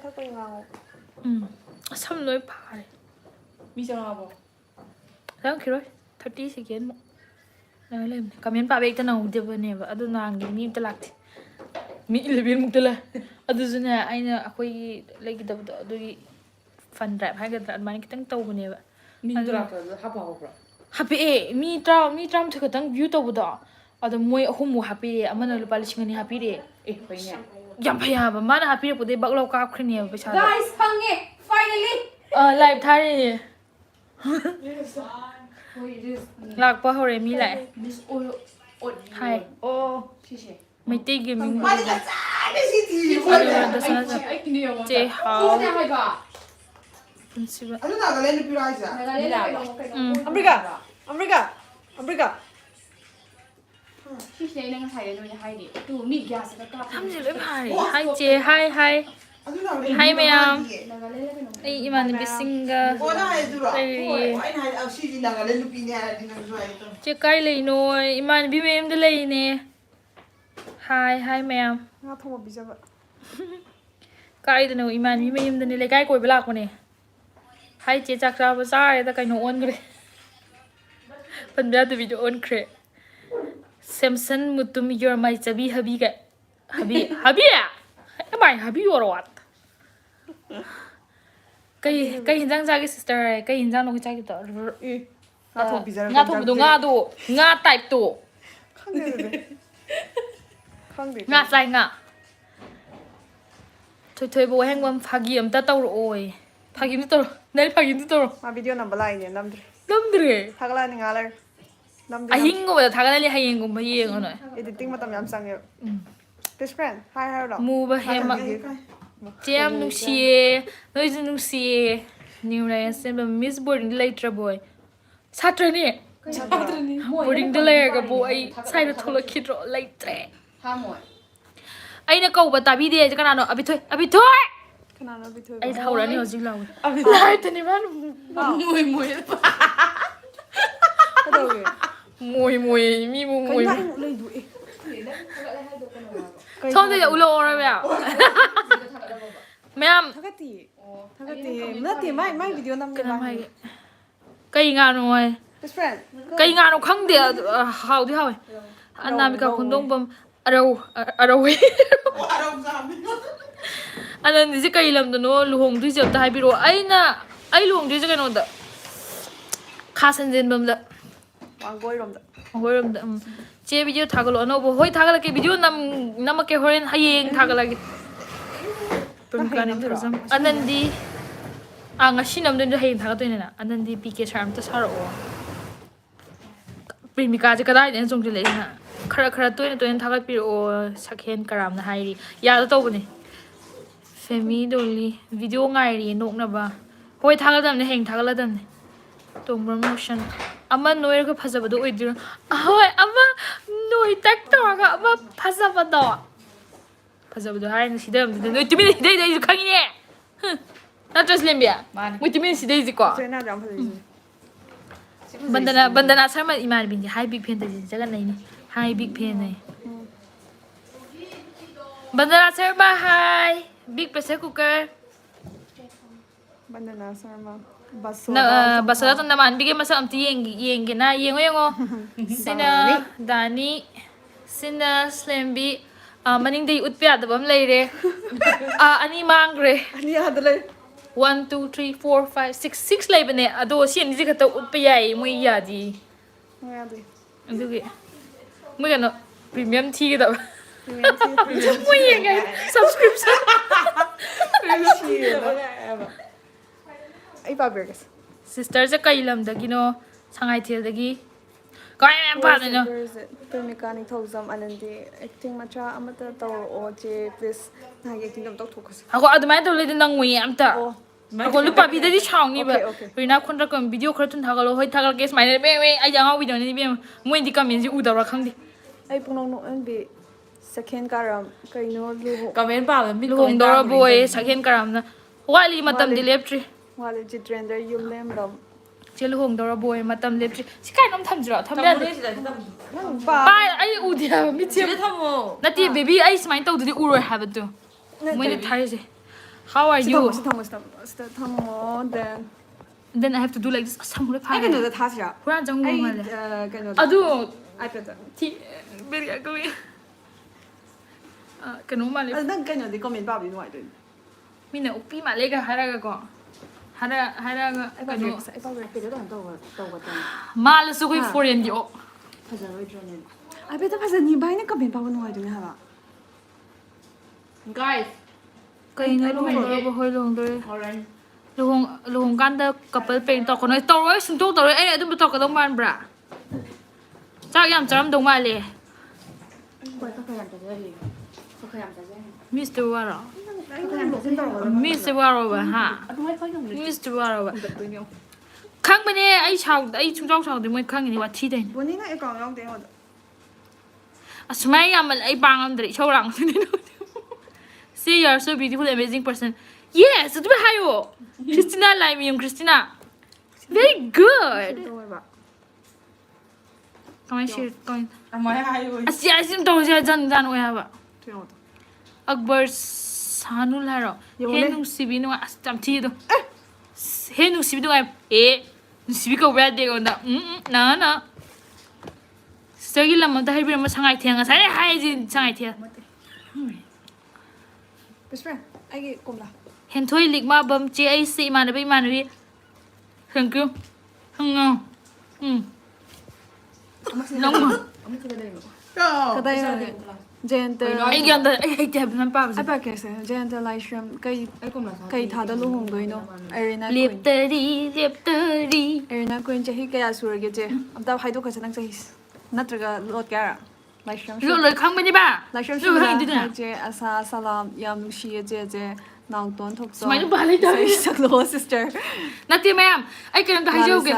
ꯊꯛꯄꯒꯤ ꯉꯥꯡꯉꯣ ꯁꯝ ꯂꯣꯏ ꯐꯥꯔꯦ ꯃꯤ ꯆꯪꯉꯛꯑꯕꯣ ꯆꯪꯈꯤꯔꯣꯏ 30 ꯁꯦꯀꯦꯟꯃꯨꯛ ꯂꯩꯕꯅꯦ ꯀꯃꯦꯟ ꯄꯥꯕ ꯍꯦꯛꯇ ꯅꯪꯍꯧꯗꯕꯅꯦꯕ ꯑꯗꯨ ꯅꯍꯥꯟꯒꯤ ꯃꯤ ꯑꯝꯇ ꯂꯥꯛꯇꯦ ꯃꯤ 11 ꯃꯨꯛꯇ ꯂꯥꯛ ꯑꯗꯨꯁꯨꯅꯦ ꯑꯩꯅ ꯑꯩꯈꯣꯏꯒꯤ ꯂꯩꯒꯗꯕꯗꯣ ꯑꯗꯨꯒꯤ ꯐꯟ ꯗ꯭ꯔꯥꯏꯚ ꯍꯥꯏꯒꯗ꯭ꯔꯥ ꯑꯗꯨꯃꯥꯏꯅ ꯈꯤꯇꯪ ꯇꯧꯕꯅꯦꯕ ꯃꯤ ꯂꯥꯛꯇ꯭ꯔꯗ ꯍꯥꯞꯄ ꯍꯧꯕ꯭ꯔꯣ ꯍꯥꯞꯄꯛꯑꯦ ꯃꯤ 30 ꯈꯛꯇꯪ ꯚ꯭ꯌꯨ ꯇꯧꯕꯗꯣ ꯑꯗꯣ ꯃꯣꯏ 3ꯃꯨꯛ ꯍꯥꯞꯄꯤꯔꯦ ꯑꯃꯅ ꯂꯨꯄꯥ 2,000 ꯍꯥꯞꯄꯤꯔꯦ ꯐꯩꯅꯦ ꯌꯥꯝ ꯐꯩ ꯍꯥꯏꯕ ꯃꯥꯅ ꯍꯥꯞꯄꯤꯔꯛꯄꯗꯩ ꯕꯛ ꯂꯥꯎ ꯀꯥꯞꯈ꯭ꯔꯤꯅꯦꯕ ꯄꯩꯁꯥꯗꯣ ꯒꯥꯏꯁ ꯐꯪꯉꯦ ꯐꯥꯏꯅꯦꯂꯤ ꯂꯥꯏꯚ ꯊꯥꯔꯤꯅꯦ ꯂꯥꯛꯄ ꯍꯧꯔꯦ ꯃꯤ ꯂꯥꯛꯑꯦ ꯍꯥꯏ ꯑꯣ ꯁꯤꯁꯦ ꯃꯩꯇꯩꯒꯤ ꯃꯤꯡ ꯆꯦ ꯍꯥꯎ ꯄꯨꯟꯁꯤꯕ ꯑꯗꯨ ꯅꯥꯒꯥꯂꯦꯟ ꯅꯨꯄꯤꯔꯣ ꯍꯥꯏꯁꯦ ꯑꯝꯕ꯭ꯔꯤꯀꯥ ꯁꯤꯁꯦ ꯑꯩꯅ ꯉꯁꯥꯏꯗ ꯅꯣꯏꯅ ꯍꯥꯏꯔꯤ ꯑꯗꯨ ꯃꯤ ꯒ꯭ꯌꯥꯁꯇ ꯁꯝꯁꯦ ꯂꯣꯏ ꯐꯥꯔꯦ ꯍꯥꯏ ꯆꯦ ꯍꯥꯏ ꯍꯥꯏ ꯃꯌꯥꯝ ꯑꯩ ꯏꯃꯥꯟꯅꯕꯤꯁꯤꯡꯒ ꯂꯩꯔꯤꯌꯦ ꯁꯤꯗꯤ ꯅꯥꯒꯥꯂꯦꯟ ꯅꯨꯄꯤꯅꯦ ꯍꯥꯏꯔꯗꯤ ꯅꯪꯁꯨ ꯍꯥꯏꯗꯣ ꯆꯦ ꯀꯥꯏ ꯂꯩꯅꯣ ꯏꯃꯥꯟꯅꯕꯤ ꯃꯌꯨꯝꯗ ꯂꯩꯔꯤꯅꯦ ꯍꯥꯏ ꯃꯌꯥꯝ ꯉꯥ ꯊꯣꯡꯕ ꯄꯤꯖꯕ ꯀꯥꯏꯗꯅꯣ ꯏꯃꯥꯟꯅꯕꯤ ꯃꯌꯨꯝꯗꯅꯦ ꯂꯩꯀꯥꯏ ꯀꯣꯏꯕ ꯂꯥꯛꯄꯅꯦ ꯍꯥꯏ ꯆꯦ ꯆꯥꯛ ꯆꯥꯕ ꯆꯥꯔꯦꯗ ꯀꯩꯅꯣ ꯑꯣꯟꯈ꯭ꯔꯦ ꯄꯟꯕ ꯌꯥꯗꯕꯤꯗꯣ ꯑꯣꯟꯈ꯭ꯔꯦ Samson Mutum your my ꯆꯕꯤ ꯍꯕꯤꯒ ꯍꯕꯤ Mi ꯍꯕꯤ or ꯋꯥꯠ ꯀꯩ ꯍꯤꯟꯖꯥꯡ ꯆꯥꯒꯦ ꯁꯤꯁꯇꯔ ꯀꯩ ꯍꯤꯟꯖꯥꯡꯅꯣ ꯆꯥꯒꯤꯗꯣ ꯉꯥ ꯊꯣꯡ ꯄꯤꯖꯔꯒ ꯉꯥ ꯊꯣꯡꯕꯗꯣ ꯉꯥꯗꯣ ꯉꯥ ꯇꯥꯏꯞꯇꯣ ꯈꯪꯗꯦ ꯑꯗꯨꯗꯤ ꯉꯥ ꯆꯥꯏ ꯉꯥ ꯊꯣꯏꯊꯣꯏꯕ ꯋꯥꯍꯦꯡꯕꯝ ꯐꯥꯒꯤ ꯑꯝꯇ ꯇꯧꯔꯛꯑꯣꯌꯦ ꯐꯥꯒꯤ ꯑꯝꯇ ꯇꯧꯔꯣ ꯅꯪ ꯐꯥꯒꯤ ꯑꯝꯇ ꯇꯧꯔꯣ ꯃꯥ ꯚꯤꯗꯤꯑꯣ ꯅꯝꯕ ꯂꯥꯛꯏꯅꯦ ꯅꯝꯗ꯭ꯔꯦ ꯊꯥꯒꯠꯂꯛꯑꯅꯤ ꯉꯥ ꯂꯩꯔ ꯑꯍꯤꯡꯒꯨꯝꯕꯗ ꯊꯥꯒꯠꯂꯅꯤ ꯍꯌꯦꯡꯒꯨꯝꯕ ꯌꯦꯡꯉꯣ ꯅꯣꯏ ꯑꯦꯗꯤꯇꯤꯡ ꯃꯇꯝ ꯌꯥꯝ ꯆꯪꯉꯦꯕ ꯕꯦꯁ ꯐ꯭ꯔꯦꯟ ꯍꯥꯏ ꯍꯥꯏꯔꯣ ꯃꯨꯕ ꯍꯦꯃ ꯆꯦ ꯌꯥꯝ ꯅꯨꯡꯁꯤꯌꯦ ꯅꯣꯏꯁꯨ ꯅꯨꯡꯁꯤꯌꯦ ꯅ꯭ꯌꯨ ꯂꯥꯏꯟꯁꯦꯝꯕ ꯃꯤꯁ ꯕꯣꯔꯗꯤꯡꯗ ꯂꯩꯇ꯭ꯔꯕꯣꯏ ꯁꯥꯇ꯭ꯔꯅꯦ ꯕꯣꯔꯗꯤꯡꯗ ꯂꯩꯔꯒꯕꯨ ꯑꯩ ꯁ꯭ꯋꯥꯏꯗ ꯊꯣꯛꯂꯛꯈꯤꯗ꯭ꯔꯣ ꯂꯩꯇ꯭ꯔꯦ ꯑꯩꯅ ꯀꯧꯕ ꯇꯥꯕꯤꯗꯦ ꯀꯅꯥꯅꯣ ꯑꯕꯤꯊꯣꯏ ꯀꯅꯥꯅꯣ ꯕꯤꯊꯣꯏꯕ ꯑꯩ ꯍꯧꯔꯅꯤ ꯍꯧꯖꯤꯛ ꯂꯥꯎꯋꯦ ꯂꯥꯏꯇꯅꯤ ꯃꯥꯅ ꯃꯣꯏ ꯀꯩꯗꯧꯒꯦ ꯃꯣꯏ ꯃꯤꯕꯨ ꯃꯣꯏ ꯀꯩꯅꯣ ꯂꯩꯗꯨ ꯁꯣꯝꯗꯩ ꯎꯠꯂꯛꯑꯣꯔ ꯃꯌꯥꯝ ꯊꯥꯒꯠꯇꯤꯌꯦ ꯅꯠꯇꯦ ꯃꯥꯏ ꯚꯤꯗꯤꯑꯣ ꯅꯝꯒꯦ ꯀꯩꯅꯣꯝ ꯍꯥꯏꯒꯦ ꯀꯩ ꯉꯥꯅꯣ ꯍꯥꯏ ꯕꯦꯁ ꯐ꯭ꯔꯦꯟ ꯀꯩ ꯉꯥꯅꯣ ꯈꯪꯗꯦ ꯍꯥꯎꯗꯤ ꯍꯥꯎꯋꯦ ꯑꯅꯥꯃꯤꯀꯥ ꯈꯣꯡꯗꯣꯡꯕꯝ ꯑꯔꯧꯋꯦ ꯑꯅꯟꯗꯤꯁꯦ ꯀꯩ ꯂꯝꯗꯅꯣ ꯂꯨꯍꯣꯡꯗꯣꯏꯁꯦ ꯑꯝꯇ ꯍꯥꯏꯕꯤꯔꯛꯑꯣ ꯑꯩ ꯂꯨꯍꯣꯡꯗꯣꯏꯁꯦ ꯀꯩꯅꯣꯗ ꯈꯥ ꯁꯟꯖꯦꯟꯕꯝꯗ ꯋꯥꯡꯒꯣꯏꯔꯣꯝꯗ ꯆꯦ ꯚꯤꯗꯤꯑꯣ ꯊꯥꯒꯠꯂꯛꯑꯣ ꯑꯅꯧꯕ ꯍꯣꯏ ꯊꯥꯒꯠꯂꯛꯀꯦ ꯚꯤꯗꯤꯑꯣ ꯅꯝꯃꯛꯀꯦ ꯍꯣꯔꯦꯟ ꯍꯌꯦꯡ ꯊꯥꯒꯠꯂꯒꯦ ꯑꯅꯟꯗꯤ ꯉꯁꯤ ꯅꯝꯗꯣꯏꯅꯣ ꯍꯌꯦꯡ ꯊꯥꯒꯠꯇꯣꯏꯅꯤꯅ ꯑꯅꯟꯗꯤ ꯄꯤ ꯀꯦ ꯁꯥꯔ ꯑꯝꯇ ꯁꯥꯔꯛꯑꯣ ꯄ꯭ꯔꯦꯃꯤꯀꯥꯁꯦ ꯀꯗꯥꯏꯗꯩꯅ ꯆꯣꯡꯁꯤꯜꯂꯛꯏꯁꯤꯅ ꯈꯔ ꯇꯣꯏꯅ ꯊꯥꯒꯠꯄꯤꯔꯛꯑꯣ ꯁꯛꯍꯦꯟ ꯀꯔꯥꯝꯅ ꯍꯥꯏꯔꯤ ꯌꯥꯗ ꯇꯧꯕꯅꯦ ꯐꯦꯃꯤ ꯗꯣꯜꯂꯤ ꯚꯤꯗꯤꯑꯣ ꯉꯥꯏꯔꯤꯌꯦ ꯅꯣꯛꯅꯕ ꯍꯣꯏ ꯊꯥꯒꯠꯂꯗꯕꯅꯦ ꯍꯌꯦꯡ ꯊꯥꯒꯠꯂꯗꯕꯅꯦ ꯇꯣꯡꯕ꯭ꯔ ꯃꯣꯁꯟ ꯑꯃ ꯅꯣꯏꯔꯒ ꯐꯖꯕꯗꯣ ꯑꯣꯏꯗꯣꯏꯔꯣ ꯑꯍꯣꯏ ꯑꯃ ꯅꯣꯏꯇꯛ ꯇꯧꯔꯒ ꯑꯃ ꯐꯖꯕꯗꯣ ꯍꯥꯏꯔꯅ ꯁꯤꯗꯕꯗꯨꯗ ꯅꯣꯏ ꯇꯨꯃꯤꯟꯅ ꯁꯤꯗꯩꯗ ꯑꯩꯁꯨ ꯈꯪꯉꯤꯅꯦ ꯅꯠꯇ꯭ꯔ ꯁꯤꯂꯦꯝꯕꯤ ꯃꯣꯏ ꯇꯨꯃꯤꯟꯅ ꯁꯤꯗꯩꯁꯤꯀꯣ ꯕꯟꯗꯅꯥ ꯁꯔꯃ ꯏꯃꯥꯟꯅꯕꯤꯅꯤ ꯍꯥꯏ ꯕꯤꯛ ꯐꯦꯟ ꯇꯧꯁꯤ ꯖꯒꯠꯅꯩꯅꯤ ꯍꯥꯏ ꯕꯤꯛ ꯐꯦꯟ ꯕꯟꯗꯅꯥ ꯁꯔꯃ ꯍꯥꯏ ꯕꯤꯛ ꯄ꯭ꯔꯦꯁꯔ ꯀꯨꯀꯔ ꯕꯟꯗꯅꯥ ꯁꯔꯃ ꯕꯁꯣꯗ ꯅꯃꯥꯟꯕꯤꯒꯤ ꯃꯁꯛ ꯑꯝꯇ ꯌꯦꯡꯒꯦꯅ ꯌꯦꯡꯉꯣ ꯁꯤꯅ ꯗꯥꯅꯤ ꯁꯤꯅ ꯁ꯭ꯂꯦꯝꯕꯤ ꯃꯅꯤꯡꯗꯒꯤ ꯎꯠꯄ ꯌꯥꯗꯕ ꯑꯃ ꯂꯩꯔꯦ ꯑꯅꯤ ꯃꯥꯡꯈ꯭ꯔꯦ ꯑꯅꯤ ꯑꯥꯗ ꯂꯩ 1 2 3 4 5 6 ꯂꯩꯕꯅꯦ ꯑꯗꯣ ꯁꯤ ꯑꯅꯤꯁꯤ ꯈꯛꯇ ꯎꯠꯄ ꯌꯥꯏꯌꯦ ꯃꯣꯏ ꯌꯥꯗꯤ ꯑꯗꯨꯒꯤ ꯃꯣꯏ ꯀꯩꯅꯣ ꯄ꯭ꯔꯤꯃꯤꯌꯝ ꯊꯤꯒꯗꯕ ꯃꯣꯏ ꯌꯦꯡꯉꯦ ꯁꯕꯁꯀ꯭ꯔꯤꯞꯁꯟ ꯑꯩ ꯄꯥꯕꯤꯔꯒꯦ ꯁꯤꯁꯇꯔꯁꯦ ꯀꯩ ꯂꯝꯗꯒꯤꯅꯣ ꯁꯉꯥꯏꯊꯦꯜꯗꯒꯤ ꯀꯃꯥꯏ ꯃꯌꯥꯝ ꯄꯥꯗꯣꯏꯅꯣ ꯄ꯭ꯔꯦꯃꯤꯀꯥ ꯅꯤꯡꯊꯧꯖꯝ ꯑꯅꯟꯗꯤ ꯑꯦꯛꯇꯤꯡ ꯃꯆꯥ ꯑꯃꯇ ꯇꯧꯔꯛꯑꯣ ꯆꯦ ꯄ꯭ꯂꯤꯖ ꯅꯍꯥꯟꯒꯤ ꯑꯦꯛꯇꯤꯡ ꯑꯃ ꯇꯧꯊꯣꯛꯈ꯭ꯔꯁꯤ ꯑꯗꯨꯃꯥꯏꯅ ꯇꯧ ꯂꯩꯗꯤ ꯅꯪꯉꯣꯏꯌꯦ ꯑꯝꯇ ꯂꯨꯄꯥꯕꯤꯗꯗꯤ ꯁꯥꯎꯅꯤꯕ ꯔꯤꯅꯥ ꯈꯨꯟꯗ꯭ꯔꯛꯀꯝ ꯚꯤꯗꯤꯑꯣ ꯈꯔ ꯊꯨꯅ ꯊꯥꯒꯠꯂꯣ ꯍꯣꯏ ꯊꯥꯒꯠꯂꯛꯀꯦ ꯁꯨꯃꯥꯏꯅ ꯑꯩꯁꯦ ꯑꯉꯥꯎꯕꯤꯗꯧꯅꯤ ꯏꯕꯦꯝ ꯃꯣꯏꯗꯤ ꯀꯃꯦꯟꯁꯤ ꯎꯗꯕ꯭ꯔꯥ ꯈꯪꯗꯦ ꯑꯩ ꯄꯨꯡꯅꯧ ꯅꯣꯛꯅꯟꯕꯤ ꯁꯛꯍꯦꯟ ꯀꯥꯔꯝ ꯀꯩꯅꯣ ꯀꯃꯦꯟ ꯄꯥꯕꯗ ꯃꯤꯠ ꯂꯨꯍꯣꯡꯗꯧꯔꯕꯣꯏ ꯁꯛꯍꯦꯟ ꯀꯔꯥꯝꯅ ꯋꯥꯠꯂꯤ ꯃꯇꯝꯗꯤ ꯂꯦꯞꯇ꯭ꯔꯤ ꯋꯥꯠꯂꯤ ꯖꯤꯇꯦꯟꯗ꯭ꯔ ꯌꯨꯝꯂꯦꯝꯕꯝ ꯆꯦ ꯂꯨꯍꯣꯡꯗꯧꯔꯕꯣꯏ ꯃꯇꯝ ꯂꯦꯞꯇ꯭ꯔꯤ ꯁꯤ ꯀꯥꯏꯅꯣꯝ ꯊꯝꯖꯤꯔꯣ ꯊꯝꯕ ꯌꯥꯗꯦ ꯑꯩ ꯎꯗꯦ ꯍꯥꯏꯕ ꯃꯤꯠꯁꯦ ꯊꯝꯃꯣ ꯅꯠꯇꯦ ꯕꯦꯕꯤ ꯑꯩ ꯁꯨꯃꯥꯏꯅ ꯇꯧꯗꯗꯤ ꯎꯔꯣꯏ ꯍꯥꯏꯕꯗꯨ ꯃꯣꯏꯅ ꯊꯥꯔꯤꯁꯦ How are you? Sita thamo then. Then I have to do like this. Samure Ai phai. kano da thasira. Pura jang Ai mo male. kano. Adu iPad da. ti very ugly. Kano male. Nang kano di comment ba bi nuai dun. Mina upi male ga haraga ko. Haraga kano. Ai pa re pe da to ta. Mal su koi foreign yo. Fajaroi drone. iPad da phasa ni bai na comment ba nuai dun ha ba. Guys, Kay na luhong ba hoy luhong doi. orange. Luhong ganda couple paint to ko no to roi sung to roi ai adum to ka dong man bra. Chak yam charam dong ma le. Koi ka khayam ta je. Ka khayam ta je. Mr. Waro. Ka khayam ta je to. Mr. Waro ba ha. Adu hai khoi dong le. Mr. Waro ba. Khang ba ne ai chau ai chung chau chau de moi khang ni wa thi dai. Boni na account yong de ho. Asmai yam ai bang am dri chau rang. See, you are so beautiful, amazing person. Yes, it's hayo. Christina like me, Christina. Very good. Come on, share. Come on. Amai hai oi. Asia, asim to je jan oya ba. Tuyo. Akbar Sanul haro. He nung sibi nung astam thi do. He nung sibi do ai nung sibi ko bad de onda. Na. Sagi lam da hai bi ma sangai thiang sa hai ji sangai thia. Best friend. Ai kom la. Hen thoi lik ma bam che ai si manabi. Thank you. Nong ma. Kadai Jente. Ai gan da ai te ban pa Ai ba kese Jente live stream kai tha da lu hong doi no. Arena Leptari. Arena Queen chahi kaya surage je. Amta haido ka sanang chahi. Natraga lot kara. Live stream. Lo lo khang ba ni ba. Live stream Lo hang di na. je asa salam yam shi je nang ton thok so. Smai no ba lai da. Saklo sister. Nati ma'am. Ai kan da hai jo ge.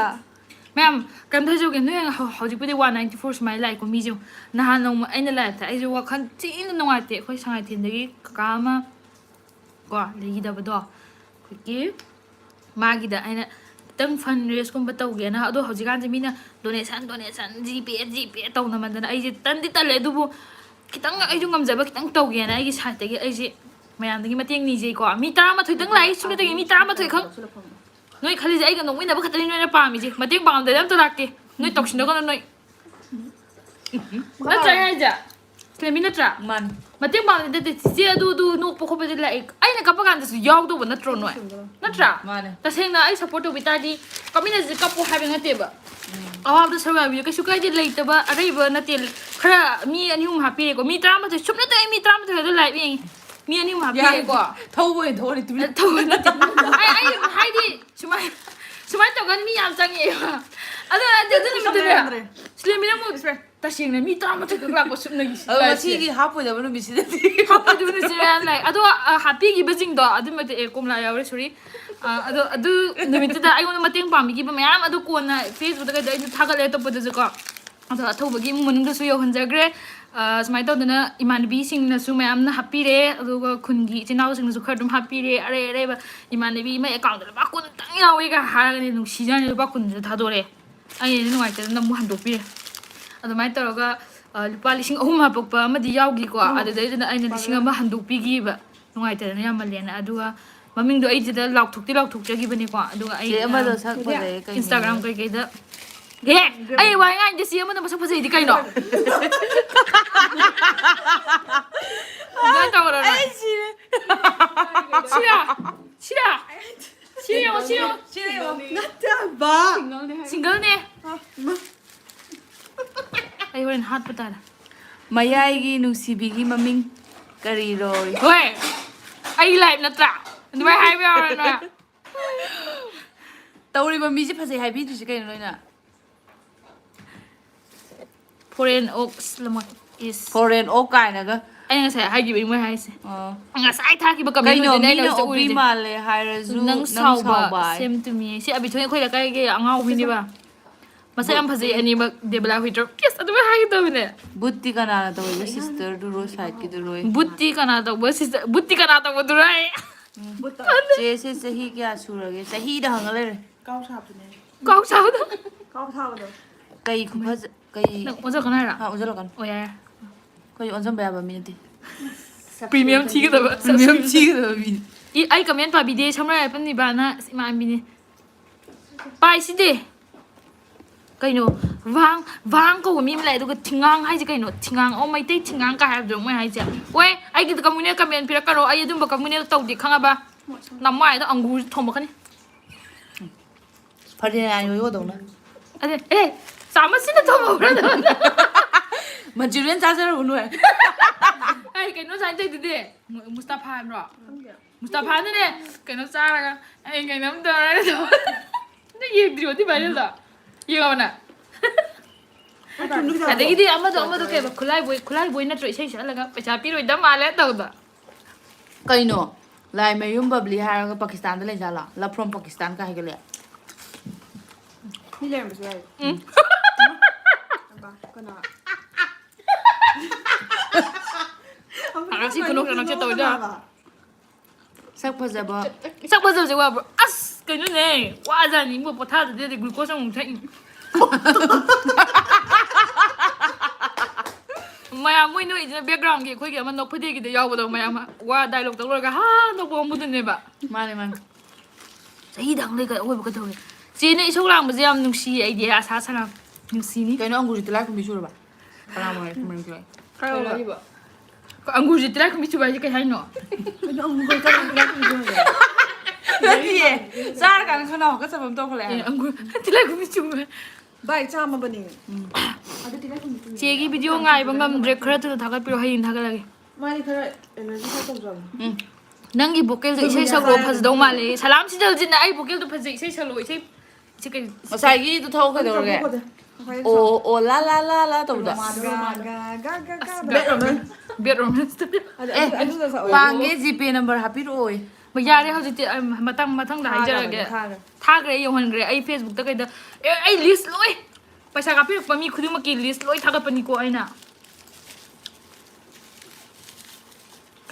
Ma'am, kan da jo ge no how ji pudi 194 smai lai ko mi jo. Na han no ai na lai ta ai jo wa khan ti in no ate khoi sangai thin dagi ka ma ko le gi da ba do. Ki ma gi da ai na tang fund raise kum ba tau ge na ado hoji kan ji mi na donation GP tau na man da ai ji tan di ta le du bu kitang ai ju ngam ja ba kitang tau ge na ai gi sa te ge ai ji mayam dagi mateng ni je ko mi tara ma thoi tang lai su dagi mi tara ma thoi khang noi khali je ai ga no ina ba khatali noi na pa mi je mateng bang da dam to rak ke noi tok sin da ko noi na tra ya ja tle mi na tra Man. mateng bang da de je du no po ko ba de lai ai na ka pa kan da su yaw do ba na tro noi na tra Man. ta seng na ai support to bita di kami na je ka po ha nga te ba awa da sarwa bi ka su kai de lai ta ba arai ba na te khara mi ani hum happy ko mi tara ma thoi sup na ta mi tara ma thoi da lai bi mi ani hum happy ko Thâu ơi, thôi tu. thâu na te ai hai di sumai to kan mi yam chang ye ba ada ni mi de sile mi na mo ta seng na mi tara ma thoi ka ko sup na gi Masih ki hapo da banu bisi da. Papa do na sila like ado happy gi bezing do adu mate e komla yaw sorry adu nimit da ai wona mateng pam gi ba mayam adu ko na Facebook da ai thagal le to pod ko ado athoba gi mun da su yo hanjagre smai to na imanbi sing na su mayam na happy re adu ko khungi chinau sing su khadum happy re are ba imanbi ma account da ba kun tang yawi ga ha ni nu sijan ba kun da thadore ai ni nuai ta na mu hando pi adu mai to ga lupa lising ahum hapokpa amadi yawgi ko adadayda aina lising ama handukpi gi ba nungaita na yam malena aduga maming do aida laukthuk jagi bani ko aduga ai Ama da sak pa da kai. Instagram kai kai da he ai wa ngai de si ama na masak phasai di kai no ga ta wala ai Sira Ba. single ne ai horen hat patara Mayai gi nusibi gi maming kari roi. Hoy ai live na tra ni mai hai ba na Tauri ba mi ji phasai hai bi tu si kai noi na. foreign oaks lamak is Foreign o kai na ga. ai ngasai hai gi mai hai se Oh. ngasai tha ki ba kam Kai ni no ne mi na na obi male hairazu nang sau ba same to me si abi thoi khoi la kai ge angau hui ni ba masai am phasai ani ba debla hui tro yes adu hai to ne Butti kana na to sister du ro side ki du roi. butti kana to bo sister butti kana to bo durai Je se sahi kya surage sahi da hangale. Kau sa ne. kau sao to Kau tha ba do. Kai khu phas kai. na oja kana ra Ha ujala kan. o ya Kai on sam ba ba mi ti. premium thi ga ba Premium chi da mi. ai comment pabide samra pan ni bana ma ambini pai si de kaino wang ko mi lai do thingang hai ji kaino thingang o mai te thingang ka ha do mai hai ja we ai gi community comment pira karo ai dum ba community tau di khanga ba namai da angur thom khani Pari ayo yo dong na. ade sama sin da thom bra da Manchurian chaser unu hai. ai kaino sai te de Mustafa bro Mustafa ne kaino sa ra ai kaino da ra da ne ye drio ti ba da ye ga na adagidi amado ke khulai boy na troi sei sala ga paisa piroi da male tawda Kaino. Lai mayum babli haraga Pakistan da le jala. La from Pakistan ka higale. Ni lem besai. Ba kana. ara si kuno kana che tawda Sak phajaba. sak ba je wa as kaino ne wa za ni mo potha de glucose mo thai maya moi no ina background gi khoi gi man no phudi gi de yaw ba do maya ma wa dialogue tawlo ga ha no bo mu de ne ba Mane man. sahi dang le ga oi ba ka tawle che ne isok lang ba je am nungsi ai de asa salam nungsi ni Kaino anguri tilak mi shuru ba. Kala mo ai kumen klai. Kaya ba. angur je trak mi chu ba ji kai hai no Ano ang mukha ka ng black video niya? Ye. Sar kan khana ka sabam to khale. angur trak mi chu ba Bay, chama ba ni? che gi video ngai ba ngam dre khara tu thagat piro hayin thaga lage Mani kara energy ka tong jam. nangi vocal do isai sagro phas do male salam si dal jin ai vocal do phas isai salo isai che kai Masai gi tu thau ka do ge. O la la la la to da. Ga. Bet naman. bet romance to Ano na sa oil? Pange GP number happy oi. ba yare hau ji matang da hajar ge thagre yohan gre ai facebook ta kai da ai list loi paisa ka pir pami khudum ki list loi thaga pani ko aina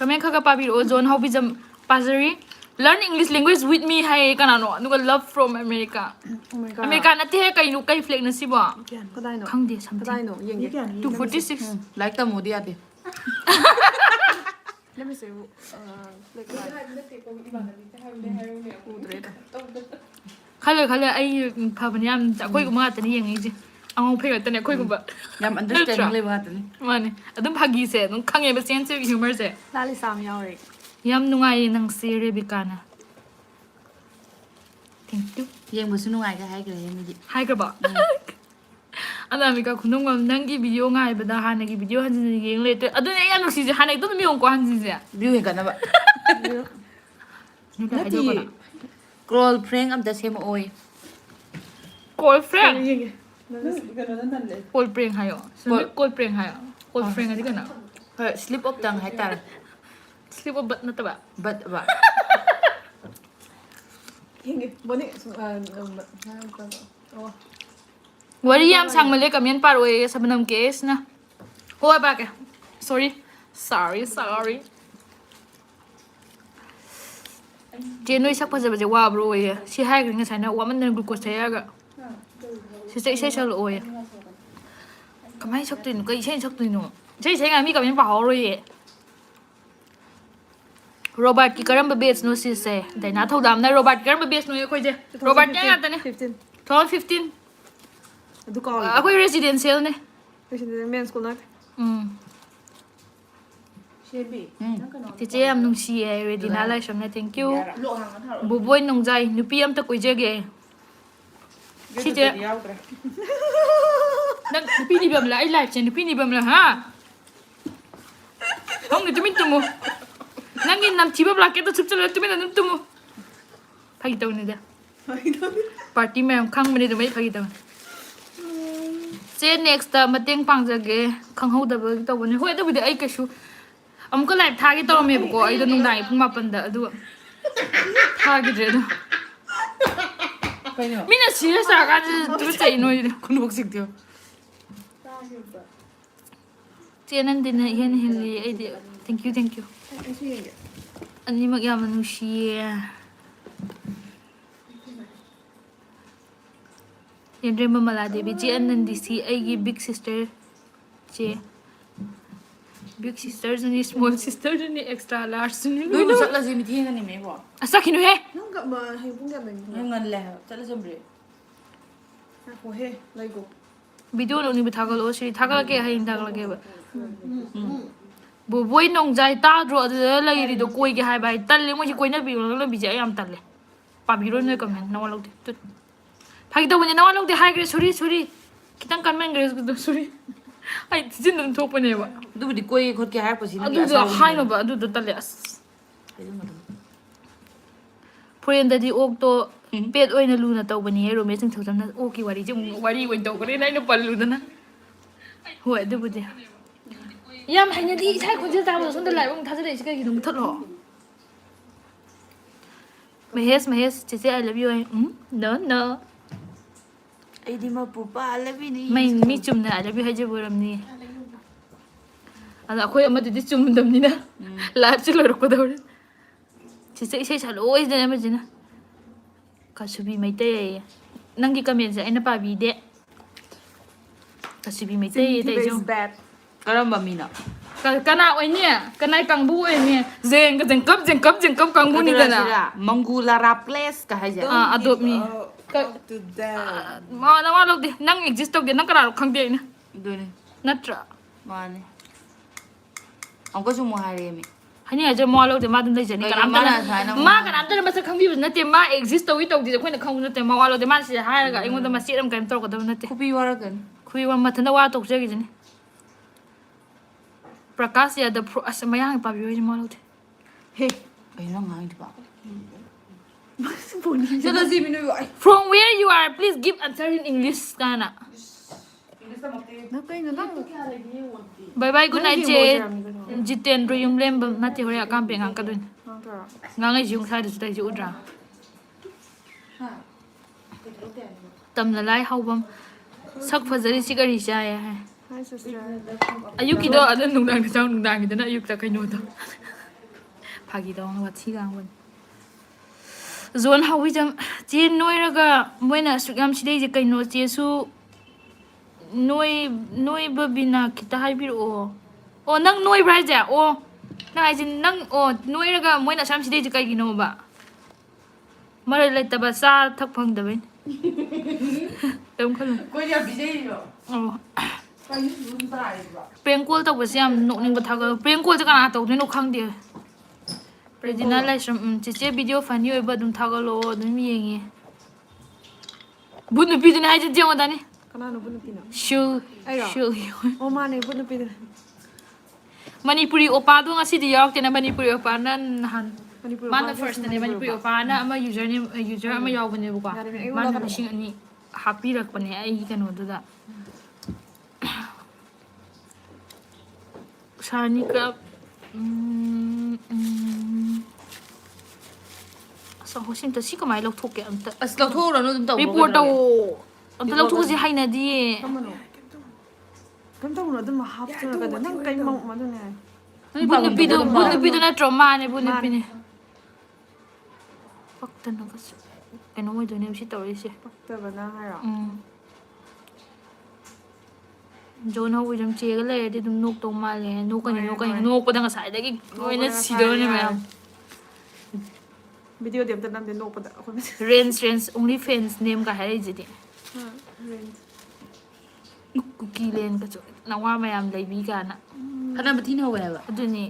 kamen khaga pabir o zone how bizam pazari learn english language with me hai kana no nuga love from america Oh my god. america na te kai nu kai flag na sibo Kaday no. khang de something Kaday no. Yeng. 246 Like ta modi ate. Let me see. Like khale ai phabani am koi ko ma tani yeng ji ang phega tane koi ko ba Yam understanding le ba tani. mane adum phagi se nung khange ba sense of humor se Lali Sam yauri. yam nungai nang se rebecca na thank you Yeng bu sunu ngai ka hai ka yeng ji. hai ka ba ana mi ka khunung ngam nang gi video ngai ba da hana gi video han jin yeng le te adun ai anu si je hana to mi ong ko han jin se View he kana ba. ni ka hajo ba Scroll prank am da same oi. call friend Yeng. call prank hayo call prank hayo call prank adi kana Slip of tongue hai tar. slip of na ta ba But ba. Yeng. Boni. Oh. wari yam sang male kamen par oi sabanam case na ho ba ka sorry je noi sak paja baje wa bro oi si hai gring sai na wa man na glucose ya ga si sai sal oi kamai sak tin kai sai sak tin no sai ga mi kamen pa ho roi Robert ki karam ba batch no si se dai na thodam na Robert karam ba batch no ye khoi je Robert ya ta ne 15. 2015 Adu ka all. akoi residential ne Kasi men school na. Tiche am nung si ready na lai sham na thank you buboy nung jai nupi am ta koi jage si je nang nupi ni bam la ai live chen nupi ni bam la ha hong ni tumin tumu nang in nam chiba bla ke to chup chalo tumin nam tumu phagi taw ni da party me am khang mani dumai phagi taw che next ta mateng pang jage khang hau da ba taw ni hoi da bi ai ka shu amko live thagi taw me ko ai da nung dai phung ma pan da adu thagi je do Kaino. mina serious a ga tu chai no Kun bok sik dio. chenan din hen hili ai de thank you ani mag yam nu shi yendre mamala devi ji anandi si ai gi big sister che big ꯁꯤꯁꯇꯔꯁꯨꯅꯤ small ꯁꯤꯁꯇꯔꯁꯨꯅꯤ extra ꯂꯥꯔꯖꯁꯨꯅꯤ ꯅꯣꯏꯕꯨ ꯆꯠꯂꯁꯤ ꯃꯤ ꯊꯦꯡꯒꯅꯤ ꯃꯦꯕꯣ ꯑꯁ ꯆꯠꯈꯤꯅꯨꯍꯦ Nang ka hang pung kaya ꯅꯣꯏ ꯉꯜꯂꯦ ꯍꯥꯏꯕ ꯆꯠꯂꯁꯤ ꯕ꯭ꯔꯦ Ako he, like go. Video ꯂꯧꯅꯤꯡꯕ ꯊꯥꯒꯠꯂꯛꯑꯣ ꯁꯤ ꯊꯥꯒꯠꯂꯛꯀꯦ ꯍꯌꯦꯡ ꯊꯥꯒꯠꯂꯛꯀꯦꯕ ꯕꯣꯏ ꯅꯣꯡꯖꯥꯏ ꯇꯥꯗ꯭ꯔꯣ ꯑꯗꯨꯗ ꯂꯩꯔꯤꯗꯣ ꯀꯣꯏꯒꯦ ꯍꯥꯏꯕ ꯑꯩ ꯇꯜꯂꯦ ꯃꯣꯏꯁꯤ ꯀꯣꯏꯅꯕꯤꯔꯣ ꯂꯝꯕꯤꯁꯦ ꯑꯩ ꯌꯥꯝ ꯇꯜꯂꯦ ꯄꯥꯕꯤꯔꯣ ꯅꯣꯏ ꯀꯃꯦꯟ ꯅꯋꯥ ꯂꯧꯗꯦ ꯇꯨꯠ ꯐꯥꯒꯤ ꯇꯧꯕꯅꯦ ꯅꯋꯥ ꯂꯧꯗꯦ ꯍꯥꯏꯈ꯭ꯔꯦ ꯁꯣꯔꯤ ꯈꯤꯇꯪ ꯀꯟꯃꯟꯈ꯭ꯔꯦ ꯁꯣꯔꯤ ꯑꯩ ꯊꯤꯖꯤꯟ ꯑꯗꯨꯝ ꯊꯣꯛꯄꯅꯦꯕ ꯑꯗꯨꯕꯨꯗꯤ ꯀꯣꯏꯒꯦ ꯈꯣꯠꯀꯦ ꯍꯥꯏꯔꯛꯄꯁꯤ ꯅꯪꯒꯤ ꯑꯗꯨꯗꯣ ꯑꯁꯥꯎꯕꯅꯤ ꯍꯥꯏꯅꯕ ꯑꯗꯨꯗꯣ ꯇꯜꯂꯦ ꯑꯁ ꯐꯣꯔꯦꯟꯗꯗꯤ ꯑꯣꯛꯇꯣ ꯄꯦꯠ ꯑꯣꯏꯅ ꯂꯨꯅ ꯇꯧꯕꯅꯤ ꯔꯣꯃꯦꯁ ꯅꯤꯡꯊꯧꯖꯝꯅ ꯑꯣꯛꯀꯤ ꯋꯥꯔꯤꯁꯦ ꯑꯃꯨꯛ ꯋꯥꯔꯤ ꯑꯣꯏꯅ ꯇꯧꯈ꯭ꯔꯦꯅ ꯑꯩꯅ ꯄꯜꯂꯨꯗꯅ ꯍꯣꯏ ꯑꯗꯨꯕꯨꯗꯤ ꯌꯥꯝ ꯍꯩꯅꯗꯤ ꯏꯁꯥ ꯈꯣꯟꯖꯦꯜ ꯇꯥꯕꯗꯣ ꯁꯣꯝꯗ ꯂꯥꯏꯕ ꯑꯃꯨꯛ ꯊꯥꯖꯤꯜꯂꯛꯏꯁꯤ ꯀꯩꯒꯤꯅꯣ ꯃꯨꯊꯠꯂꯣ ꯃꯍꯦꯁ ꯆꯦꯆꯦ ꯑꯥꯏ ꯂꯚ ꯌꯨ ꯅꯣ ꯑꯩꯗꯤ ꯃꯄꯨ ꯄꯥꯜꯂꯕꯤꯅꯤ ꯃꯤ ꯆꯨꯝꯅ ꯑꯥꯏ ꯂꯚ ꯌꯨ ꯍꯥꯏꯖꯕ ꯑꯣꯏꯔꯝꯅꯤ ꯑꯗꯣ ꯑꯩꯈꯣꯏ ꯑꯃꯗꯨꯗꯤ ꯆꯨꯝꯗꯕꯅꯤꯅ ꯂꯥꯏꯐꯁꯦ ꯂꯣꯏꯔꯛꯀꯗꯧꯔꯦ ꯆꯦꯆꯦ ꯏꯁꯩ ꯁꯛꯂꯛꯑꯣꯏꯁꯤꯗꯅ ꯑꯃꯁꯤꯅ ꯀꯁꯨꯕꯤ ꯃꯩꯇꯩ ꯅꯪꯒꯤ ꯀꯃꯦꯟꯁꯦ ꯑꯩꯅ ꯄꯥꯕꯤꯗꯦ ꯀꯁꯨꯕꯤ ꯃꯩꯇꯩ Is bad. ꯀꯔꯝꯕ ꯃꯤꯅꯣ ꯀꯅꯥ ꯑꯣꯏꯅꯤ ꯀꯅꯥꯏ ꯀꯥꯡꯕꯨ ꯑꯣꯏꯅꯤ ꯖꯦꯡꯀꯞ ꯑꯗꯨꯔ ꯀꯥꯡꯕꯨꯅꯤꯗꯅ ꯁꯤꯔ ꯃꯪꯒꯨꯂꯥꯔꯥ ꯄ꯭ꯂꯦꯁꯀ ꯍꯥꯏꯁꯦ ꯑꯗꯣꯞꯅꯤ To them. ꯅꯋꯥ ꯂꯧꯗꯦ ꯅꯪ ꯑꯦꯛꯖꯤꯁ ꯇꯧꯗꯦ ꯅꯪ ꯀꯅꯥꯅꯣ ꯈꯪꯗꯦ ꯑꯩꯅ ꯑꯗꯨꯅꯤ ꯅꯠꯇ꯭ꯔꯥ ꯃꯥꯅꯦ ꯑꯃꯨꯛꯀꯁꯨ ꯑꯃꯨꯛ ꯍꯥꯏꯔꯦꯃꯤ ꯍꯥꯏꯅꯤꯡꯉꯥꯏꯁꯦ ꯃꯋꯥ ꯂꯧꯗꯦ ꯃꯥ ꯑꯗꯨꯝ ꯂꯩꯖꯅꯤ ꯀꯩꯅꯣ ꯃꯥꯅ ꯀꯅꯥꯝꯇꯅ ꯁꯨꯃꯥꯏꯅ ꯃꯥ ꯀꯅꯥꯝꯇꯅ ꯃꯁꯛ ꯈꯪꯕꯤꯕ ꯅꯠꯇꯦ ꯃꯥ ꯑꯦꯛꯖꯤꯁ ꯇꯧꯏ ꯇꯧꯗꯦ ꯑꯩꯈꯣꯏꯅ ꯈꯪꯕ ꯅꯠꯇꯦ ꯃꯋꯥ ꯂꯧꯗꯦ ꯃꯥ ꯁꯤꯗ ꯍꯥꯏꯔꯒ ꯑꯩꯉꯣꯟꯗ ꯃꯆꯦꯠ ꯑꯃ ꯀꯩꯅꯣ ꯇꯧꯔꯛꯀꯗꯕ ꯅꯠꯇꯦ ꯈꯨꯕꯤ ꯋꯥꯔꯛꯀꯅꯤ ꯈꯨꯏ ꯋꯥ ꯃꯊꯟꯇ ꯋꯥ ꯇꯣꯛꯆꯈꯤꯁꯤꯅꯤ ꯄ꯭ꯔꯀꯥꯁ ꯌꯥꯗꯕ ꯑꯁ ꯃꯌꯥꯡ ꯄꯥꯕꯤꯌꯣ ꯃꯋꯥ ꯂꯧꯗꯦ Hey. ꯀꯩꯅꯣ ꯅꯪ ꯉꯥꯡꯉꯤꯗꯨꯕꯣ Pony. ꯆꯠꯂꯁꯤ ꯃꯤ ꯅꯣꯏꯕꯨ ꯑꯩ From where you are please give answer in English ꯀꯥꯏꯅ ꯕꯥꯏ ꯕꯥꯏ ꯒꯨꯗ ꯅꯥꯏꯠ ꯆꯦ ꯖꯤꯇꯦꯟꯗ꯭ꯔ ꯌꯨꯝꯂꯦꯝꯕꯝ ꯅꯠꯇꯦ ꯍꯣꯔꯦꯟ ꯑꯀꯥꯝꯄꯦ ꯉꯥꯡꯀꯗꯣꯏꯅꯤ ꯉꯥꯡꯉꯩꯁꯤ ꯌꯨꯝ ꯁ꯭ꯋꯥꯏꯗꯁꯨ ꯇꯩꯁꯤ ꯎꯗ꯭ꯔꯥ ꯇꯝꯅ ꯂꯥꯏ ꯍꯥꯎꯕꯝ ꯁꯛ ꯐꯖꯔꯤꯁꯤ ꯀꯔꯤ ꯆꯥꯏ ꯍꯥꯏ Hi sister. ꯑꯌꯨꯛꯀꯤꯗꯣ ꯑꯗꯨ ꯅꯨꯡꯗꯥꯡꯗ ꯆꯥꯎ ꯅꯨꯡꯗꯥꯡꯒꯤꯗꯅ ꯑꯌꯨꯛꯇ ꯀꯩꯅꯣꯗꯣ ꯐꯥꯒꯤꯗꯧꯅ ꯋꯥꯊꯤ ꯉꯥꯡꯕꯅꯤ ꯖꯣꯟ ꯍꯥꯎꯋꯤꯖꯝ ꯆꯦ ꯅꯣꯏꯔꯒ ꯃꯣꯏꯅ ꯑꯁꯨꯛ ꯌꯥꯝ ꯁꯤꯗꯩꯁꯦ ꯀꯩꯅꯣ ꯆꯦꯁꯨ ꯅꯣꯏꯕ ꯕꯤꯅꯥ ꯈꯤꯇ ꯍꯥꯏꯕꯤꯔꯛꯑꯣ ꯑꯣ ꯅꯪ ꯅꯣꯏꯕ꯭ꯔꯥ ꯍꯥꯏꯁꯦ ꯑꯣ ꯅꯪ ꯍꯥꯏꯁꯦ ꯅꯪ ꯑꯣ ꯅꯣꯏꯔꯒ ꯃꯣꯏꯅ ꯑꯁꯨꯛ ꯌꯥꯝ ꯁꯤꯗꯩꯁꯦ ꯀꯩꯒꯤꯅꯣꯕ ꯃꯔꯩ ꯂꯩꯇꯕ ꯆꯥ ꯊꯛ ꯐꯪꯗꯕꯩꯅꯤ ꯀꯩꯝ ꯈꯜꯂꯨ ꯀꯣꯏ ꯌꯥꯝ ꯄꯤꯖꯩꯔꯣ ꯑꯣ ꯀꯩꯅꯣ ꯇꯥꯔꯤꯕ ꯄ꯭ꯔꯦꯡ ꯀꯣꯜ ꯇꯧꯕꯁꯦ ꯌꯥꯝ ꯅꯣꯛꯅꯤꯡꯕ ꯊꯥꯒꯠꯂꯨ ꯄ꯭ꯔꯦꯡ ꯀꯣꯜꯁꯦ ꯀꯅꯥ ꯇꯧꯗꯣꯏꯅꯣ ꯈꯪꯗꯦ ꯔꯦꯖꯤꯅꯥ ꯂꯥꯏꯁ꯭ꯔꯝ ꯆꯦꯆꯦ ꯚꯤꯗꯤꯑꯣ ꯐꯅꯤ ꯑꯣꯏꯕ ꯑꯗꯨꯝ ꯊꯥꯒꯠꯂꯛꯑꯣ ꯑꯗꯨꯝ ꯌꯦꯡꯉꯦ ꯕꯨꯠ ꯅꯨꯄꯤꯗꯨꯅꯦ ꯍꯥꯏꯁꯦ ꯌꯦꯡꯉꯣꯗꯅꯤ Kanano bu nupina? ꯁꯨꯜ Ayra. ꯁꯨꯜ Oh mane bu nupina. Manipuri ꯑꯣꯄꯥꯗꯣ ꯉꯁꯤꯗꯤ ꯌꯥꯎꯔꯛꯇꯦꯅ ꯃꯅꯤꯄꯨꯔꯤ ꯑꯣꯄꯥꯅ ꯅꯍꯥꯟ Manipur ꯃꯥꯅ ba just ꯐꯥꯔꯁꯇꯅꯦ ꯃꯅꯤꯄꯨꯔꯤ ba. ꯑꯣꯄꯥꯅ ꯑꯃ ꯌꯨꯖꯔ ꯑꯃ ꯌꯥꯎꯕꯅꯦꯕꯀꯣ ꯌꯥꯔꯦ, ꯑꯩꯉꯣꯟꯗ ꯃꯥꯅ ꯀꯩꯅꯣ. 2,000 ꯍꯥꯞꯄꯤꯔꯛꯄꯅꯦ ꯑꯩꯒꯤ ꯀꯩꯅꯣꯗꯨꯗ ꯁꯥꯔꯅꯤꯀ ꯑꯁ ꯍꯣꯁꯤꯝꯇ ꯁꯤ ꯀꯃꯥꯏꯅ ꯂꯧꯊꯣꯛꯀꯦ ꯑꯝꯇ ꯑꯁ ꯂꯧꯊꯣꯛꯎꯔꯅꯨ ꯑꯗꯨꯝ ꯇꯧꯕ ꯔꯤꯄꯣꯔꯠ ꯇꯧ ꯑꯝꯇ Report ꯂꯧꯊꯣꯛꯑꯁꯤ ꯇꯧ. ꯍꯩꯅꯗꯤꯌꯦ Kamano. Kam tawo no dum half to ka nang kay mo madune. ꯅꯣꯏ ꯕꯨꯠ ꯄꯥꯕꯝ ꯅꯨꯄꯤꯗꯣ ꯊꯣꯛꯄ ꯕꯨꯠ ꯑꯗꯨꯝ ꯅꯨꯄꯤꯗꯣ ꯅꯠꯇ꯭ꯔꯣ ꯃꯥꯅꯦ ꯕꯨꯠ ꯃꯥꯅꯦ. ꯅꯨꯄꯤꯅꯦ ꯄꯛꯇꯅꯒꯁꯨ ꯀꯩꯅꯣ ꯑꯣꯏꯗꯣꯏꯅꯦꯕ ꯁꯤ ꯇꯧꯔꯤꯁꯦ Pakta ba na hara. John ꯍꯧꯋꯤꯖꯝ ꯆꯦꯒ ꯂꯩꯔꯗꯤ ꯑꯗꯨꯝ ꯅꯣꯛꯇꯧ ꯃꯥꯜꯂꯦ ꯅꯣꯛꯀꯅꯤ ꯍꯣꯏ. ꯅꯣꯛꯄꯗ ꯉꯁꯥꯏꯗꯒꯤ ꯂꯣꯏꯅ Nokpada ꯁꯤꯗꯧꯔꯅꯦ ꯃꯌꯥꯝ Video dem ta nam de nokpada. ꯔꯦꯟꯁ ꯑꯣꯡꯂꯤ ꯐꯦꯟꯁ ꯅꯦꯝꯒ ꯍꯥꯏꯔꯛꯏꯁꯤꯗꯤ Ha. Range. ꯀꯨꯀꯤ ꯂꯦꯟꯒꯁꯨ ꯅꯋꯥ ꯃꯌꯥꯝ ꯂꯩꯕꯤ ꯀꯥꯏꯅ ꯈꯠꯅꯕ ꯊꯤꯅ ꯍꯧꯋꯦ ꯍꯥꯏꯕ ꯑꯗꯨꯅꯤ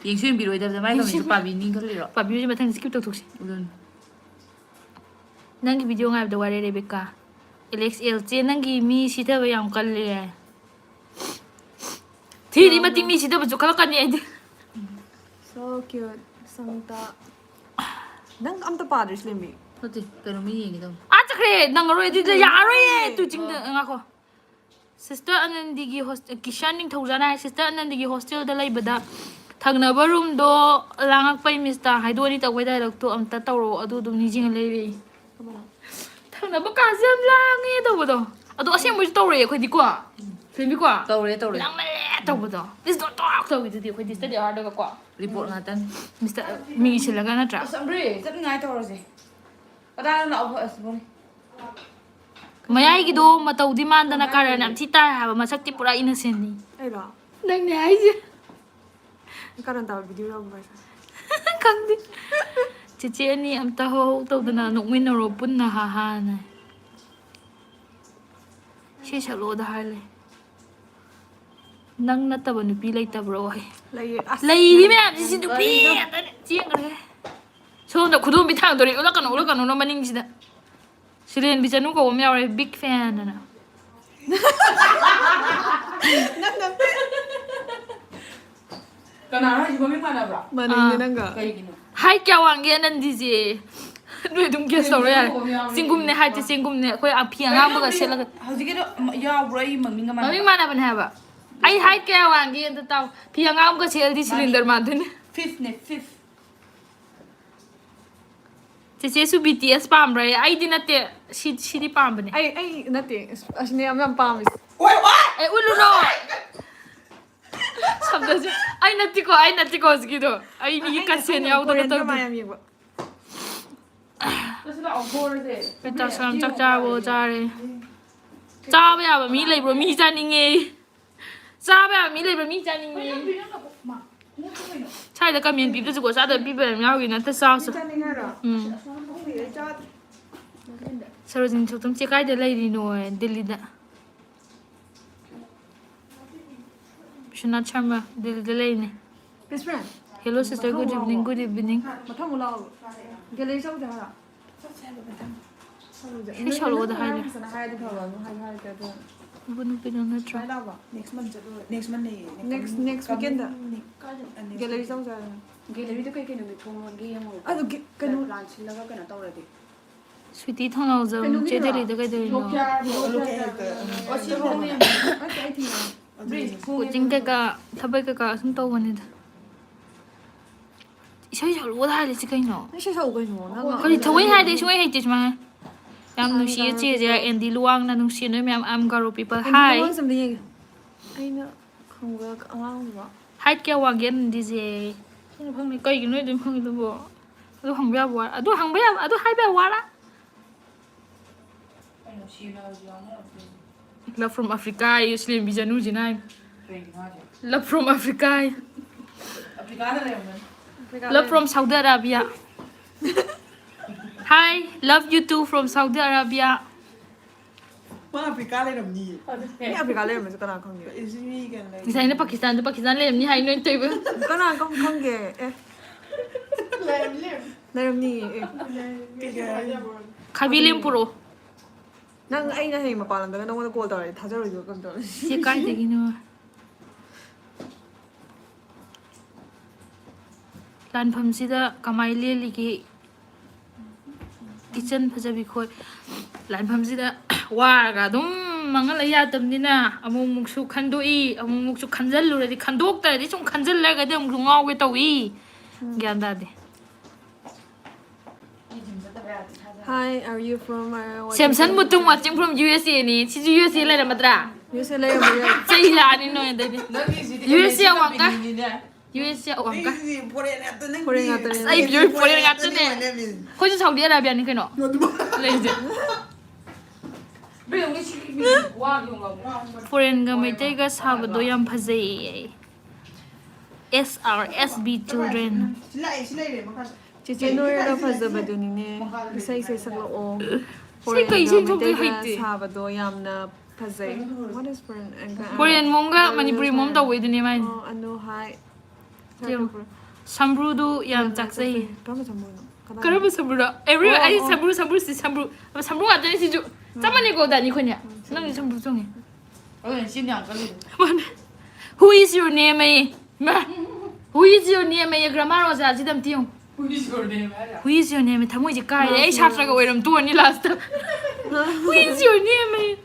ꯌꯦꯡꯁꯨ ꯌꯦꯡꯕꯤꯔꯣꯏꯗꯕꯗ ꯃꯥꯏ ꯀꯃꯦꯟꯁꯨ ꯄꯥꯕꯤꯅꯤ ꯈꯜꯂꯤꯔꯣ ꯄꯥꯕꯤꯌꯨꯁꯦ ꯃꯊꯪ ꯁ꯭ꯀꯤꯞ ꯇꯧꯊꯣꯛꯁꯤ ꯑꯗꯨꯅꯤ ꯅꯪꯒꯤ ꯚꯤꯗꯤꯑꯣ ꯉꯥꯏꯕꯗ ꯋꯥꯔꯦ ꯔꯦꯕꯦꯀꯥ ꯑꯦꯂꯦꯛꯁ ꯑꯦꯜ ꯆꯦ ꯅꯪꯒꯤ ꯃꯤ ꯁꯤꯊꯕ ꯌꯥꯝ ꯀꯜꯂꯦ ꯊꯤꯔꯤ ꯃꯇꯤꯛ ꯃꯤ ꯁꯤꯊꯕꯁꯨ ꯈꯜꯂꯛꯀꯅꯤ ꯑꯩꯗꯤ So cute. Samta. Nang amta padre slimi. ꯅꯠꯇꯦ ꯀꯩꯅꯣꯝꯃ ꯌꯦꯡꯒꯦ ꯇꯧꯅꯤ ꯆꯠꯈ꯭ꯔꯦ ꯅꯪꯉꯔꯣꯏ ꯑꯗꯨꯗ ꯌꯥꯔꯣꯏꯌꯦ ꯇꯨ ꯆꯤꯡꯗ ꯉꯥꯈꯣ ꯁꯤꯁꯇꯔ ꯑꯅꯟꯗꯤꯒꯤ ꯀꯤꯁꯟ ꯅꯤꯡꯊꯧꯖꯥꯅ ꯍꯥꯏ ꯁꯤꯁꯇꯔ ꯑꯅꯟꯗꯤꯒꯤ ꯍꯣꯁꯇꯦꯜꯗ ꯂꯩꯕꯗ ꯊꯪꯅꯕ ꯔꯨꯝꯗꯣ ꯂꯥꯡꯉꯛꯄꯩ ꯃꯤꯁꯇ ꯍꯥꯏꯗꯣꯛꯑꯅꯤ ꯇꯧꯕꯩ ꯗꯥꯏꯂꯣꯛꯇꯣ ꯑꯝꯇ ꯇꯧꯔꯛꯑꯣ ꯑꯗꯨ ꯑꯗꯨꯝ ꯅꯤꯡꯁꯤꯡꯉ ꯂꯩꯔꯦ ꯊꯪꯅꯕ ꯀꯥꯁꯦ ꯌꯥꯝ ꯂꯥꯡꯉꯦ ꯇꯧꯕꯗꯣ ꯑꯗꯣ ꯑꯁꯦꯡꯕꯩꯁꯨ ꯇꯧꯔꯛꯑꯦ ꯑꯩꯈꯣꯏꯗꯤꯀꯣ ꯐꯦꯃꯤꯀꯣ ꯇꯧꯔꯦ ꯂꯥꯡꯃꯜꯂꯦ ꯇꯧꯕꯗꯣ ꯄ꯭ꯂꯤꯁ ꯗꯣꯟ ꯇꯣꯛ ꯇꯧꯋꯤꯗꯨꯗꯤ ꯑꯩꯈꯣꯏꯗꯤ ꯁ꯭ꯇꯗꯤ ꯑꯋꯥꯔꯗꯒꯀꯣ ꯔꯤꯄꯣꯔꯠ ꯉꯥꯛꯇꯅꯤ ꯃꯤꯁꯇꯔ ꯃꯤꯡ ꯏꯁꯤꯜꯂꯒ ꯅꯠꯇ꯭ꯔꯥ ꯑꯁ ꯑꯝꯕ꯭ꯔꯤ ꯆꯠꯅꯤꯡꯉꯥꯏ ꯇꯧꯔꯁꯦ ꯀꯗꯥꯏꯗ ꯂꯥꯛꯑꯣ ꯑꯁ ꯕꯣꯅꯤ ꯃꯌꯥꯏꯒꯤꯗꯣ ꯃꯇꯧꯗꯤ ꯃꯥꯟꯗꯅ ꯀꯥꯔꯟ ꯌꯥꯝ ꯊꯤ ꯇꯥꯏ ꯍꯥꯏꯕ ꯃꯁꯛꯇꯤ ꯄꯨꯔꯥ ꯏꯅꯁꯦꯟꯅꯤ Ayra. ꯅꯪꯅꯦ ꯍꯥꯏꯁꯦ Karan tahu video yang berasa. Khangdi. Cici ni am tahu tau dana nokminaro punna ha ha na. She shalo da hale. Nang nataba nupi leitabro ai. Lei me am si nupi chiang re. So na khudum bi thang dori ula kanu no maning sida. Silen bi chanu ko me are big fan na. Kanara ibu mana bra? Maning din nga. Kayak gini. Hai kya wange Anandi je. Noi dum guess tau ya. Singum ne hai te singum ne koi aphi anga ba se la. Hauji kira ya brai mangning mana? Mami mana ban ha ba. Ai hai kya wange enta tau. Phi anga ba se di cylinder ma dun. Fifth ne fifth. Cici su BTS pam rai. Ai di nate si di pam bane. Ay nanti. Asni am pamis. Wait what? Eh ulu no. Sabda je. Ai nati ko gitu. Ai ni kasen ya udah Korean tau. ka mayam yego. Terus nak over deh. Kita sam chak cha wo cha re. Cha ba ya ba mi lei bro mi cha ning nge. Cha ba ya mi lei bro mi cha ning nge. Chai da ka mien bi de ko sa da bi ba ya wi na ta sa sa. Cha ning ara. Cha. Sarojin chok tum che kai da lei ri no Delhi da. Shuna Charma Delhi da lei ne. Best friend. Hello sister, good evening, good evening. Matham mula. Gallery sa udah ara. Shi shalo da hai ne. Sana hai da thawa no hai ka da. Bunu pino na try. Next month nih. Next weekend da. Gallery sa udah. Gallery tuh kayak numis thonggi yang mau. Ado kanu Lunch laga kena tahu lagi. Sweetie thong na zo che Delhi da kai da no. Oh si Rome. I think. Ko jing ka thabai ka sum taw wani da. Shi shalo da hai le chi kai no. Ai shi sa ugai no. Ko ni thawai hai de shwai hai te ma. Yam nu shi che je Andy Luang na nu shi no me am garo people. Hi. Ai na khonga angang ba. Hai kya wa gen di je. Ni phang ni kai gi noi dum phang du bo. Adu hang ba wa. Adu hang ba adu hai ba wa la. Love from Africa, Muslim bijanu jinai. Love from Africa. Love from Saudi Arabia. Hi, love you too from Saudi Arabia. Mana Afrikaเลยแบบนี้ Ni Africa le mas kana khong ge. Ismi kan lagi. Ni sai na Pakistan le ni hai noi toi ba. Kana khong ge. Lem ni. Khabilim puro. Nang ai na hei mapalam da nang wala call ta tha jaro yo kam ta. Si kai de gi no. Lan pham si da kamai le li ki kitchen phajabi khoi. Lan pham si da wa ga dum mangal ya tam ni na amung muk su khandoi amung muk su khanjal lu ri khandok ta ri chung khanjal la ga dum ngau ge tawi. Gyan da de. Hi, are you from Samson mutung watching from USA ni. Si USA la da madra. You say le mo ya. Sei la ni no de. USA awang ka. USA awang ka. Ini pore na to neng. Pore nga to ni. Ai biyo pore nga to ne. Ko ji Saudi Arabia ni kino. Lai je. Foreign ga mai tai ga sabado yam phajai. SRSB children. Silai deh makan. Chichi no ra phazza ba do ni ne. Sai saklo o. Sai kai sai thok kai haite. Sabado yam na phazai. What is foreign? Korean mom ga Manipuri mom da wei du ni mai. Oh, ano hi. Sambru du yam chaksai. Kama samu no. Karaba sambru da. Every ai sambru si sambru. Sambru ga dai si ju. Chamani ko da ni khonya. Nang ni sambru chong. Who is your name ai? Ma. Who is your name ai? Grammar wa ja ji dam tiong. Who is your name? Thamoi je kai ai satra ga oiram tu ani last. Who is your name ai?